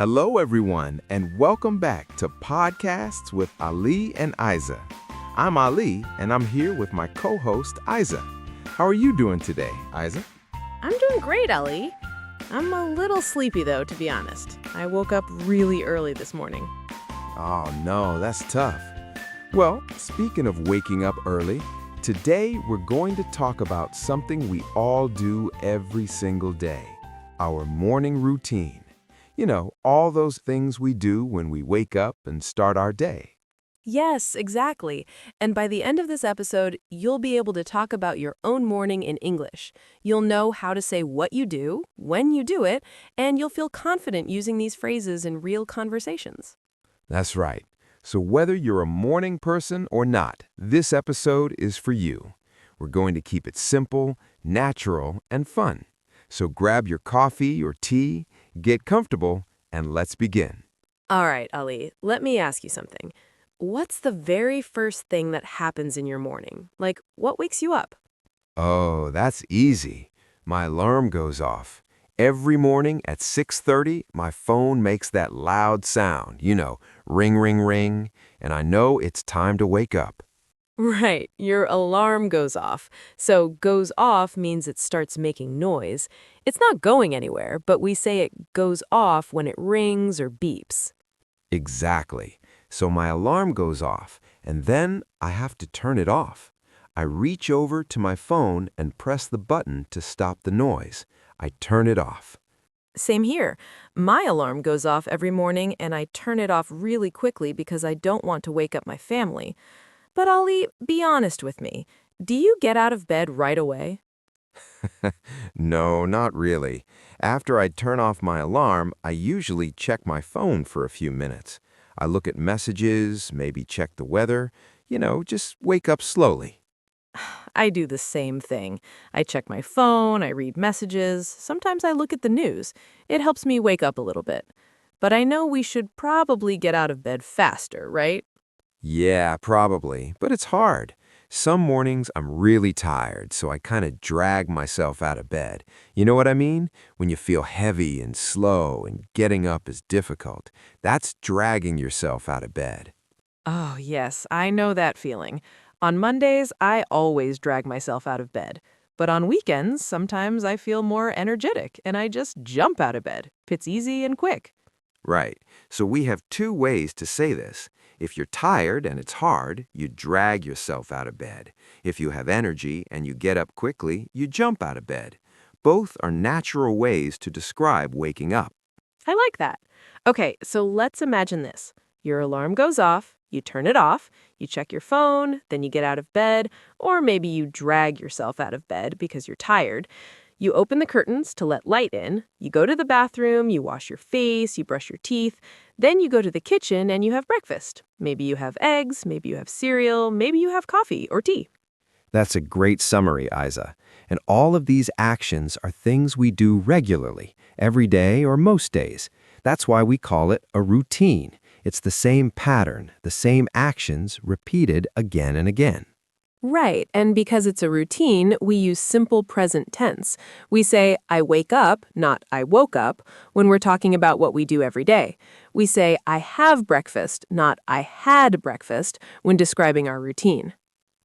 Hello, everyone, and welcome back to Podcasts with Ali and Aiza. I'm Ali, and I'm here with my co-host, Aiza. How are you doing today, Aiza? I'm doing great, Ali. I'm a little sleepy, though, to be honest. I woke up really early this morning. Oh, no, that's tough. Well, speaking of waking up early, today we're going to talk about something we all do every single day, our morning routine. You know, all those things we do when we wake up and start our day. Yes, exactly. And by the end of this episode, you'll be able to talk about your own morning in English. You'll know how to say what you do, when you do it, and you'll feel confident using these phrases in real conversations. That's right. So whether you're a morning person or not, this episode is for you. We're going to keep it simple, natural, and fun. So grab your coffee or tea, get comfortable, and let's begin. All right, Ali, let me ask you something. What's the very first thing that happens in your morning? Like, what wakes you up? Oh, that's easy. My alarm goes off. Every morning at 6:30, my phone makes that loud sound, ring, ring, ring, and I know it's time to wake up. Right, your alarm goes off. So goes off means it starts making noise. It's not going anywhere, but we say it goes off when it rings or beeps. Exactly. So my alarm goes off, and then I have to turn it off. I reach over to my phone and press the button to stop the noise. I turn it off. Same here. My alarm goes off every morning and I turn it off really quickly because I don't want to wake up my family. But Ollie, be honest with me. Do you get out of bed right away? No, not really. After I turn off my alarm, I usually check my phone for a few minutes. I look at messages, maybe check the weather, just wake up slowly. I do the same thing. I check my phone, I read messages, sometimes I look at the news. It helps me wake up a little bit. But I know we should probably get out of bed faster, right? Yeah, probably, but it's hard. Some mornings I'm really tired, so I kind of drag myself out of bed. You know what I mean? When you feel heavy and slow and getting up is difficult, that's dragging yourself out of bed. Oh, yes, I know that feeling. On Mondays, I always drag myself out of bed. But on weekends, sometimes I feel more energetic and I just jump out of bed. It's easy and quick. Right. So we have two ways to say this. If you're tired and it's hard, you drag yourself out of bed. If you have energy and you get up quickly, you jump out of bed. Both are natural ways to describe waking up. I like that. Okay, so let's imagine this. Your alarm goes off, you turn it off, you check your phone, then you get out of bed, or maybe you drag yourself out of bed because you're tired. You open the curtains to let light in, you go to the bathroom, you wash your face, you brush your teeth, then you go to the kitchen and you have breakfast. Maybe you have eggs, maybe you have cereal, maybe you have coffee or tea. That's a great summary, Aiza. And all of these actions are things we do regularly, every day or most days. That's why we call it a routine. It's the same pattern, the same actions repeated again and again. Right, and because it's a routine, we use simple present tense. We say, I wake up, not I woke up, when we're talking about what we do every day. We say, I have breakfast, not I had breakfast, when describing our routine.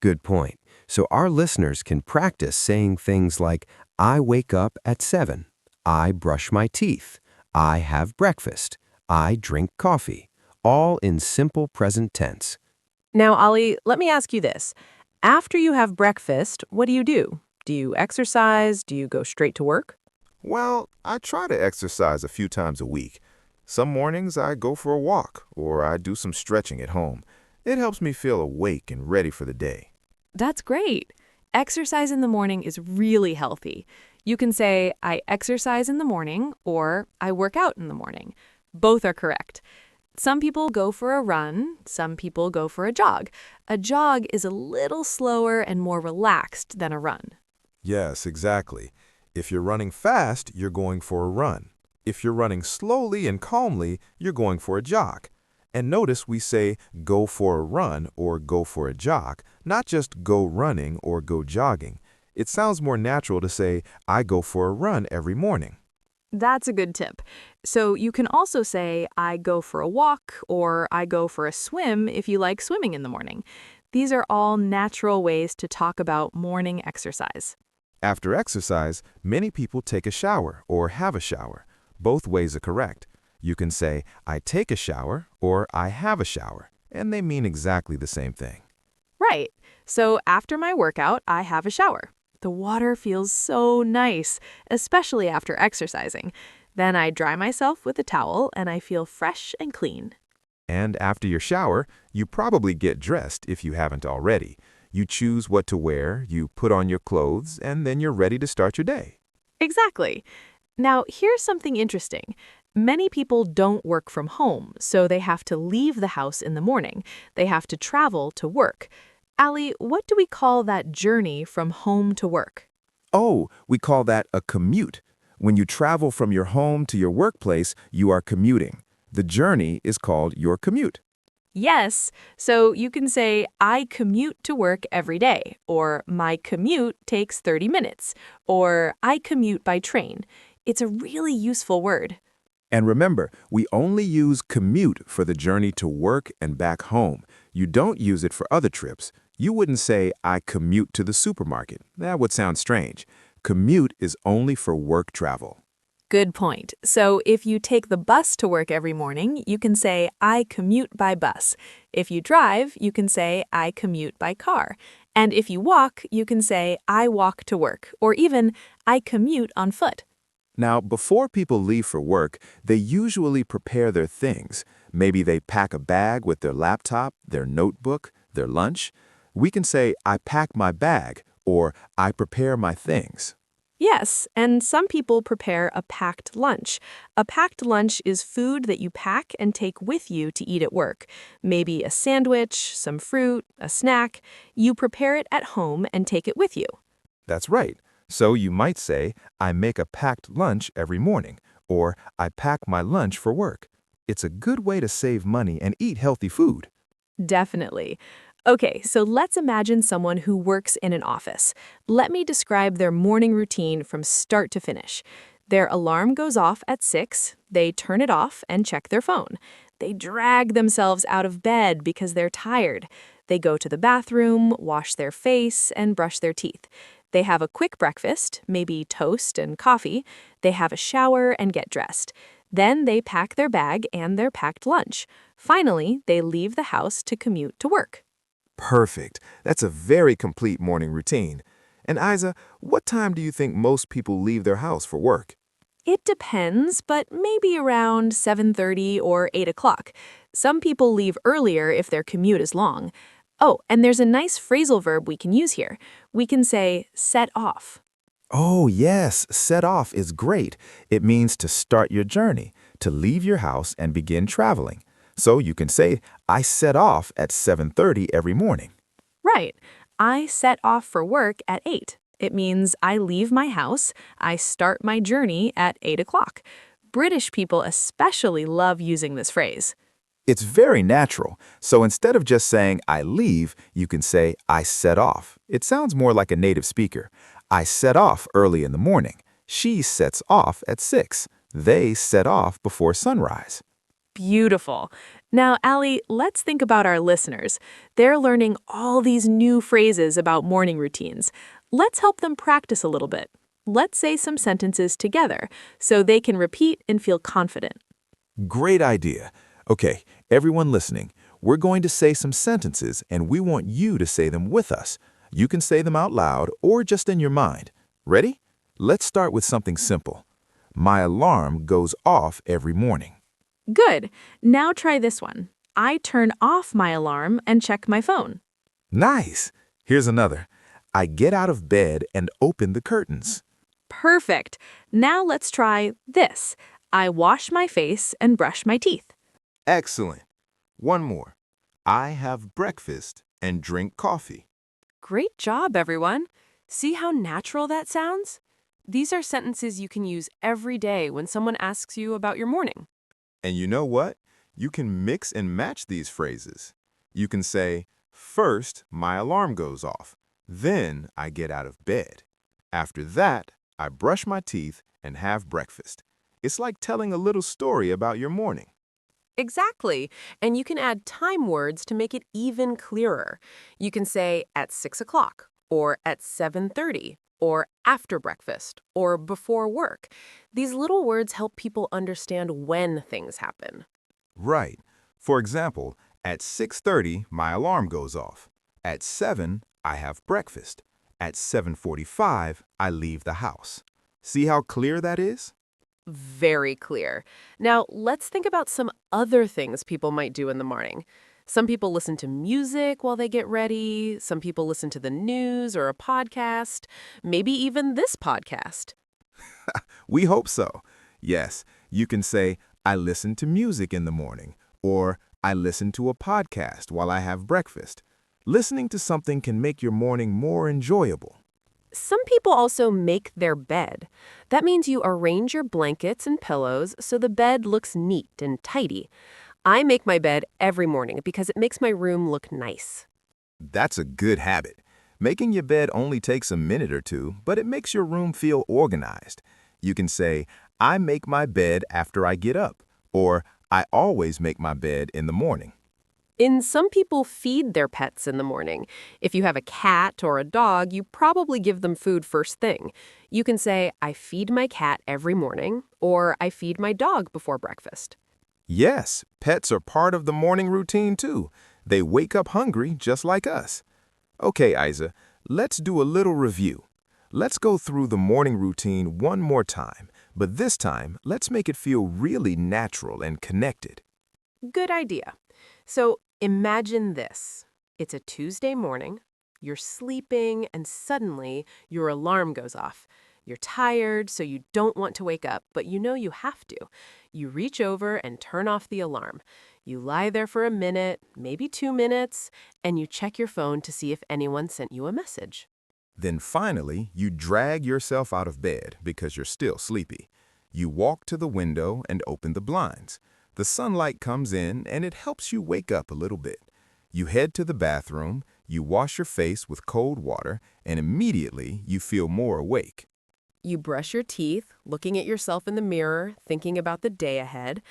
Good point. So our listeners can practice saying things like, I wake up at 7. I brush my teeth. I have breakfast. I drink coffee. All in simple present tense. Now, Ollie, let me ask you this. After you have breakfast, what do you do? Do you exercise? Do you go straight to work? Well, I try to exercise a few times a week. Some mornings I go for a walk or I do some stretching at home. It helps me feel awake and ready for the day. That's great. Exercise in the morning is really healthy. You can say, I exercise in the morning or I work out in the morning. Both are correct. Some people go for a run, some people go for a jog. A jog is a little slower and more relaxed than a run. Yes, exactly. If you're running fast, you're going for a run. If you're running slowly and calmly, you're going for a jog. And notice we say go for a run or go for a jog, not just go running or go jogging. It sounds more natural to say I go for a run every morning. That's a good tip. So you can also say, I go for a walk or I go for a swim if you like swimming in the morning. These are all natural ways to talk about morning exercise. After exercise, many people take a shower or have a shower. Both ways are correct. You can say, I take a shower or I have a shower, and they mean exactly the same thing. Right. So after my workout, I have a shower. The water feels so nice, especially after exercising. Then I dry myself with a towel and I feel fresh and clean. And after your shower, you probably get dressed if you haven't already. You choose what to wear, you put on your clothes, and then you're ready to start your day. Exactly. Now, here's something interesting. Many people don't work from home, so they have to leave the house in the morning. They have to travel to work. Allie, what do we call that journey from home to work? Oh, we call that a commute. When you travel from your home to your workplace, you are commuting. The journey is called your commute. Yes, so you can say, I commute to work every day, or my commute takes 30 minutes, or I commute by train. It's a really useful word. And remember, we only use commute for the journey to work and back home. You don't use it for other trips. You wouldn't say, I commute to the supermarket. That would sound strange. Commute is only for work travel. Good point. So if you take the bus to work every morning, you can say, I commute by bus. If you drive, you can say, I commute by car. And if you walk, you can say, I walk to work, or even, I commute on foot. Now, before people leave for work, they usually prepare their things. Maybe they pack a bag with their laptop, their notebook, their lunch. We can say, I pack my bag, or I prepare my things. Yes, and some people prepare a packed lunch. A packed lunch is food that you pack and take with you to eat at work. Maybe a sandwich, some fruit, a snack. You prepare it at home and take it with you. That's right. So you might say, I make a packed lunch every morning, or I pack my lunch for work. It's a good way to save money and eat healthy food. Definitely. Okay, so let's imagine someone who works in an office. Let me describe their morning routine from start to finish. Their alarm goes off at 6, they turn it off and check their phone. They drag themselves out of bed because they're tired. They go to the bathroom, wash their face, and brush their teeth. They have a quick breakfast, maybe toast and coffee. They have a shower and get dressed. Then they pack their bag and their packed lunch. Finally, they leave the house to commute to work. Perfect. That's a very complete morning routine. And Aiza, what time do you think most people leave their house for work? It depends, but maybe around 7:30 or 8 o'clock. Some people leave earlier if their commute is long. Oh, and there's a nice phrasal verb we can use here. We can say set off. Oh, yes, set off is great. It means to start your journey, to leave your house and begin traveling. So you can say, I set off at 7:30 every morning. Right. I set off for work at 8. It means I leave my house, I start my journey at 8 o'clock. British people especially love using this phrase. It's very natural. So instead of just saying, I leave, you can say, I set off. It sounds more like a native speaker. I set off early in the morning. She sets off at 6. They set off before sunrise. Beautiful. Now, Allie, let's think about our listeners. They're learning all these new phrases about morning routines. Let's help them practice a little bit. Let's say some sentences together so they can repeat and feel confident. Great idea. Okay, everyone listening, we're going to say some sentences and we want you to say them with us. You can say them out loud or just in your mind. Ready? Let's start with something simple. My alarm goes off every morning. Good. Now try this one. I turn off my alarm and check my phone. Nice. Here's another. I get out of bed and open the curtains. Perfect. Now let's try this. I wash my face and brush my teeth. Excellent. One more. I have breakfast and drink coffee. Great job, everyone. See how natural that sounds? These are sentences you can use every day when someone asks you about your morning. And you know what? You can mix and match these phrases. You can say, first, my alarm goes off. Then I get out of bed. After that, I brush my teeth and have breakfast. It's like telling a little story about your morning. Exactly. And you can add time words to make it even clearer. You can say at 6 o'clock, or at 7:30, or after breakfast, or before work. These little words help people understand when things happen. Right. For example, at 6:30, my alarm goes off. At 7, I have breakfast. At 7:45, I leave the house. See how clear that is? Very clear. Now, let's think about some other things people might do in the morning. Some people listen to music while they get ready. Some people listen to the news or a podcast, maybe even this podcast. We hope so. Yes, you can say, I listen to music in the morning, or I listen to a podcast while I have breakfast. Listening to something can make your morning more enjoyable. Some people also make their bed. That means you arrange your blankets and pillows so the bed looks neat and tidy. I make my bed every morning because it makes my room look nice. That's a good habit. Making your bed only takes a minute or two, but it makes your room feel organized. You can say, I make my bed after I get up, or I always make my bed in the morning. Some people feed their pets in the morning. If you have a cat or a dog, you probably give them food first thing. You can say, I feed my cat every morning, or I feed my dog before breakfast. Yes, pets are part of the morning routine too. They wake up hungry just like us. Okay, Aiza, let's do a little review. Let's go through the morning routine one more time, but this time, let's make it feel really natural and connected. Good idea. So imagine this. It's a Tuesday morning. You're sleeping, and suddenly your alarm goes off. You're tired, so you don't want to wake up, but you know you have to. You reach over and turn off the alarm. You lie there for a minute, maybe 2 minutes, and you check your phone to see if anyone sent you a message. Then finally, you drag yourself out of bed because you're still sleepy. You walk to the window and open the blinds. The sunlight comes in and it helps you wake up a little bit. You head to the bathroom, you wash your face with cold water, and immediately you feel more awake. You brush your teeth, looking at yourself in the mirror, thinking about the day ahead.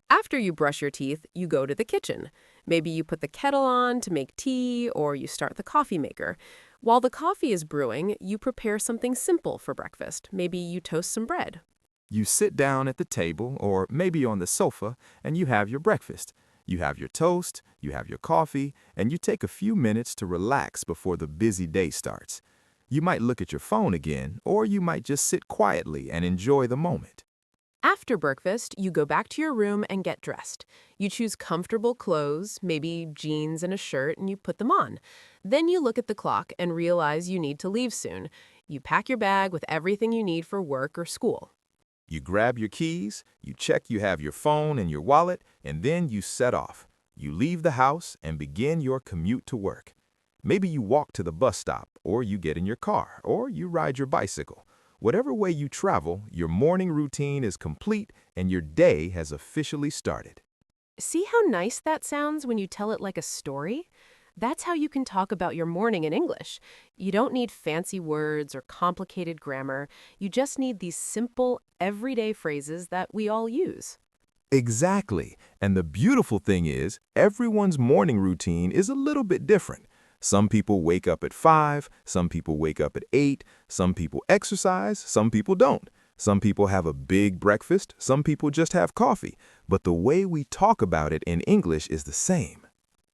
After you brush your teeth, you go to the kitchen. Maybe you put the kettle on to make tea, or you start the coffee maker. While the coffee is brewing, you prepare something simple for breakfast. Maybe you toast some bread. You sit down at the table or maybe on the sofa and you have your breakfast. You have your toast, you have your coffee, and you take a few minutes to relax before the busy day starts. You might look at your phone again, or you might just sit quietly and enjoy the moment. After breakfast, you go back to your room and get dressed. You choose comfortable clothes, maybe jeans and a shirt, and you put them on. Then you look at the clock and realize you need to leave soon. You pack your bag with everything you need for work or school. You grab your keys, you check you have your phone and your wallet, and then you set off. You leave the house and begin your commute to work. Maybe you walk to the bus stop, or you get in your car, or you ride your bicycle. Whatever way you travel, your morning routine is complete and your day has officially started. See how nice that sounds when you tell it like a story? That's how you can talk about your morning in English. You don't need fancy words or complicated grammar. You just need these simple, everyday phrases that we all use. Exactly. And the beautiful thing is, everyone's morning routine is a little bit different. Some people wake up at 5, some people wake up at 8, some people exercise, some people don't. Some people have a big breakfast, some people just have coffee. But the way we talk about it in English is the same.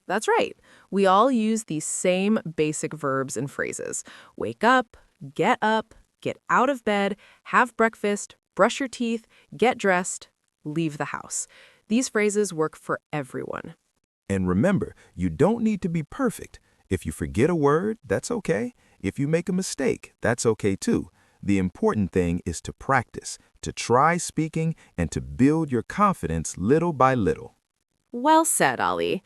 That's right. We all use these same basic verbs and phrases. Wake up, get out of bed, have breakfast, brush your teeth, get dressed, leave the house. These phrases work for everyone. And remember, you don't need to be perfect. If you forget a word, that's okay. If you make a mistake, that's okay too. The important thing is to practice, to try speaking, and to build your confidence little by little. Well said, Ali.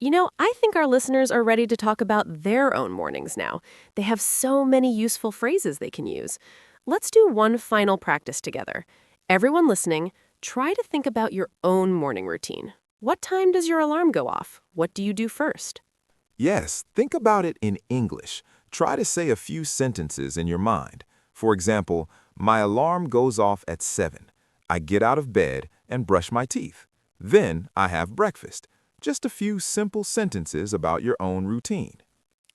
I think our listeners are ready to talk about their own mornings now. They have so many useful phrases they can use. Let's do one final practice together. Everyone listening, try to think about your own morning routine. What time does your alarm go off? What do you do first? Yes, think about it in English. Try to say a few sentences in your mind. For example, my alarm goes off at 7. I get out of bed and brush my teeth. Then I have breakfast. Just a few simple sentences about your own routine.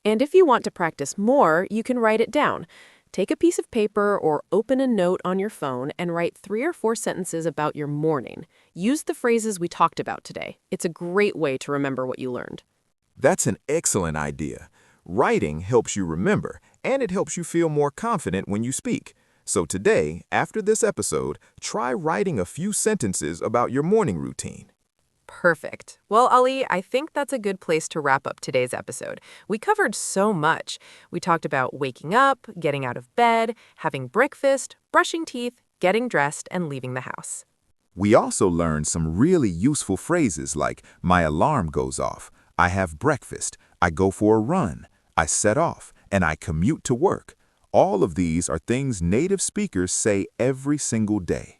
And if you want to practice more, you can write it down. Take a piece of paper or open a note on your phone and write 3 or 4 sentences about your morning. Use the phrases we talked about today. It's a great way to remember what you learned. That's an excellent idea. Writing helps you remember, and it helps you feel more confident when you speak. So today, after this episode, try writing a few sentences about your morning routine. Perfect. Well, Ali, I think that's a good place to wrap up today's episode. We covered so much. We talked about waking up, getting out of bed, having breakfast, brushing teeth, getting dressed, and leaving the house. We also learned some really useful phrases like, my alarm goes off, I have breakfast, I go for a run, I set off, and I commute to work. All of these are things native speakers say every single day.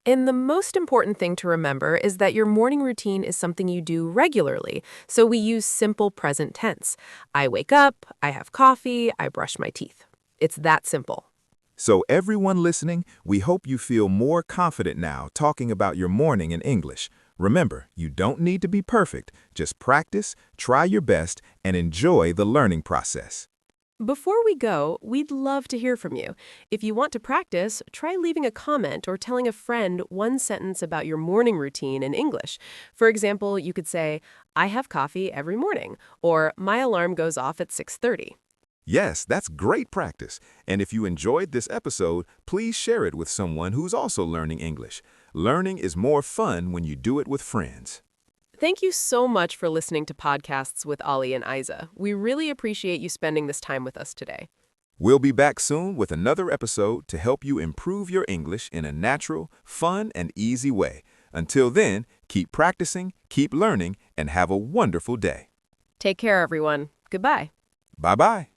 And the most important thing to remember is that your morning routine is something you do regularly, so we use simple present tense. I wake up, I have coffee, I brush my teeth. It's that simple. So everyone listening, we hope you feel more confident now talking about your morning in English. Remember, you don't need to be perfect. Just practice, try your best, and enjoy the learning process. Before we go, we'd love to hear from you. If you want to practice, try leaving a comment or telling a friend one sentence about your morning routine in English. For example, you could say, I have coffee every morning, or my alarm goes off at 6:30. Yes, that's great practice. And if you enjoyed this episode, please share it with someone who's also learning English. Learning is more fun when you do it with friends. Thank you so much for listening to Podcasts with Ali and Aiza. We really appreciate you spending this time with us today. We'll be back soon with another episode to help you improve your English in a natural, fun, and easy way. Until then, keep practicing, keep learning, and have a wonderful day. Take care, everyone. Goodbye. Bye-bye.